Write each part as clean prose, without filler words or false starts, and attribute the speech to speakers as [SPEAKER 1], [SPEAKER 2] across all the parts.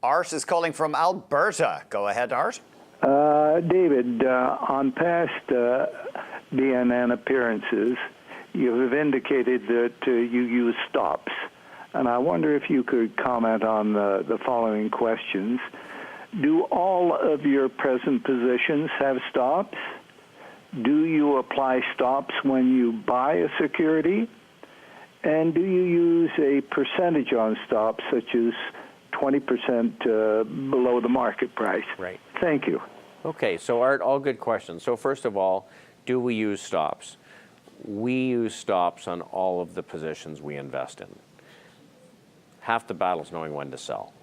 [SPEAKER 1] Art is calling from Alberta. Go ahead, Art.
[SPEAKER 2] David, on past BNN appearances, you have indicated that you use stops. And I wonder if you could comment on the following questions. Do all of your present positions have stops? Do you apply stops when you buy a security? And do you use a percentage on stops, such as 20% below the market price?
[SPEAKER 3] Right.
[SPEAKER 2] Thank you.
[SPEAKER 3] Okay, so Art, all good questions. So first of all, do we use stops? We use stops on all of the positions we invest in. Half the battle is knowing when to sell.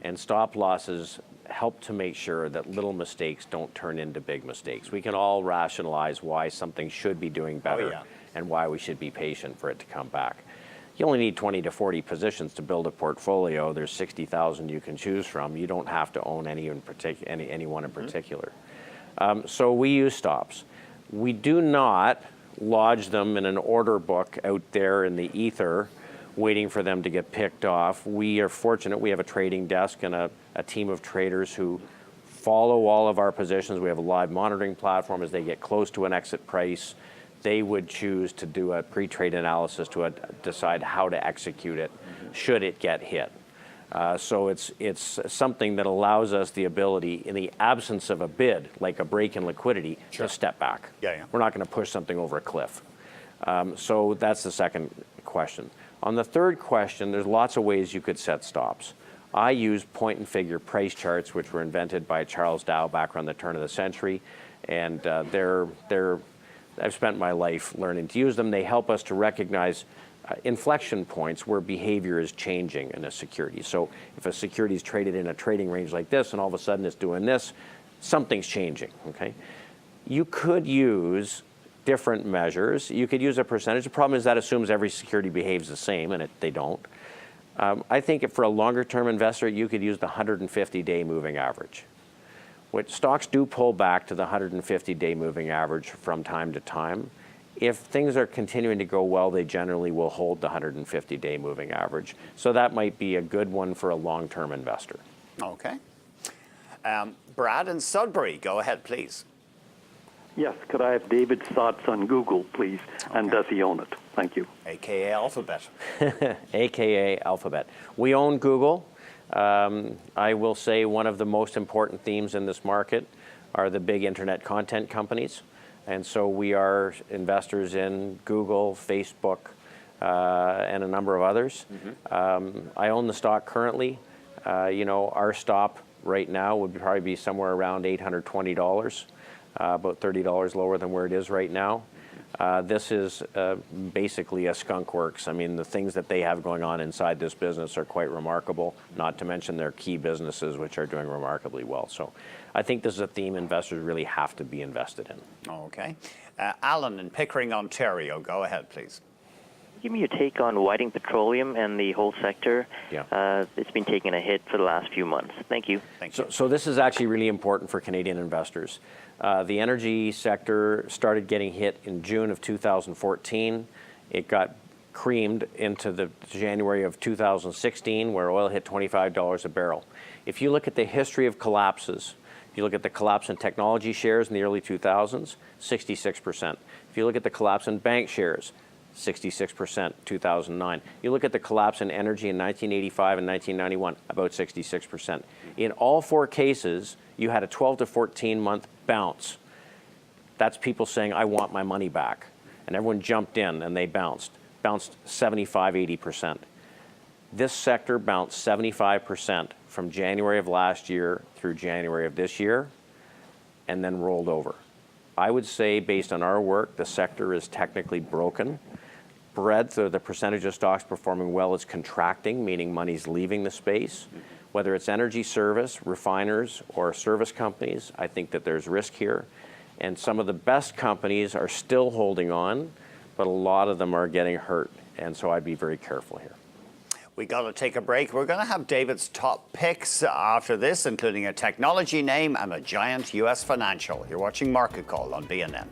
[SPEAKER 3] And stop losses help to make sure that little mistakes don't turn into big mistakes. We can all rationalize why something should be doing better and why we should be patient for it to come back. You only need 20 to 40 positions to build a portfolio. There's 60,000 you can choose from. You don't have to own any one in particular. So we use stops. We do not lodge them in an order book out there in the ether waiting for them to get picked off. We are fortunate we have a trading desk and a team of traders who follow all of our positions. We have a live monitoring platform. As they get close to an exit price, they would choose to do a pre-trade analysis to decide how to execute it should it get hit. So it's something that allows us the ability, in the absence of a bid, like a break in liquidity, to step back. We're not going to push something over a cliff. So that's the second question. On the third question, there's lots of ways you could set stops. I use point and figure price charts, which were invented by Charles Dow back around the turn of the century, and I've spent my life learning to use them. They help us to recognize inflection points where behavior is changing in a security. So if a security is traded in a trading range like this, and all of a sudden it's doing this, something's changing. Okay, you could use different measures. You could use a percentage. The problem is that assumes every security behaves the same, and they don't. I think for a longer-term investor, you could use the 150-day moving average. Which stocks do pull back to the 150-day moving average from time to time. If things are continuing to go well, they generally will hold the 150-day moving average. So that might be a good one for a long-term investor.
[SPEAKER 1] Okay. Brad in Sudbury, go ahead, please.
[SPEAKER 4] Yes, could I have David's thoughts on Google, please? Okay. And does he own it? Thank you.
[SPEAKER 1] AKA Alphabet.
[SPEAKER 3] AKA Alphabet. We own Google. I will say one of the most important themes in this market are the big internet content companies. And so we are investors in Google, Facebook, and a number of others. I own the stock currently. Our stop right now would probably be somewhere around $820. About $30 lower than where it is right now. This is basically a skunk works. I mean, the things that they have going on inside this business are quite remarkable, not to mention their key businesses, which are doing remarkably well. So I think this is a theme investors really have to be invested in.
[SPEAKER 1] Okay. Alan in Pickering, Ontario, go ahead, please.
[SPEAKER 5] Give me your take on Whiting Petroleum and the whole sector. It's been taking a hit for the last few months. Thank you.
[SPEAKER 3] So this is actually really important for Canadian investors. The energy sector started getting hit in June of 2014. It got creamed into the January of 2016, where oil hit $25 a barrel. If you look at the history of collapses, if you look at the collapse in technology shares in the early 2000s, 66%. If you look at the collapse in bank shares, 66%, 2009. You look at the collapse in energy in 1985 and 1991, about 66%. In all four cases, you had a 12 to 14 month bounce. That's people saying, I want my money back. And everyone jumped in and they bounced 75, 80%. This sector bounced 75% from January of last year through January of this year, and then rolled over. I would say, based on our work, the sector is technically broken. Breadth, or the percentage of stocks performing well, is contracting, meaning money's leaving the space. Whether it's energy service, refiners, or service companies, I think that there's risk here. And some of the best companies are still holding on, but a lot of them are getting hurt. And so I'd be very careful here.
[SPEAKER 1] We got to take a break. We're going to have David's top picks after this, including a technology name and a giant U.S. financial. You're watching Market Call on BNN.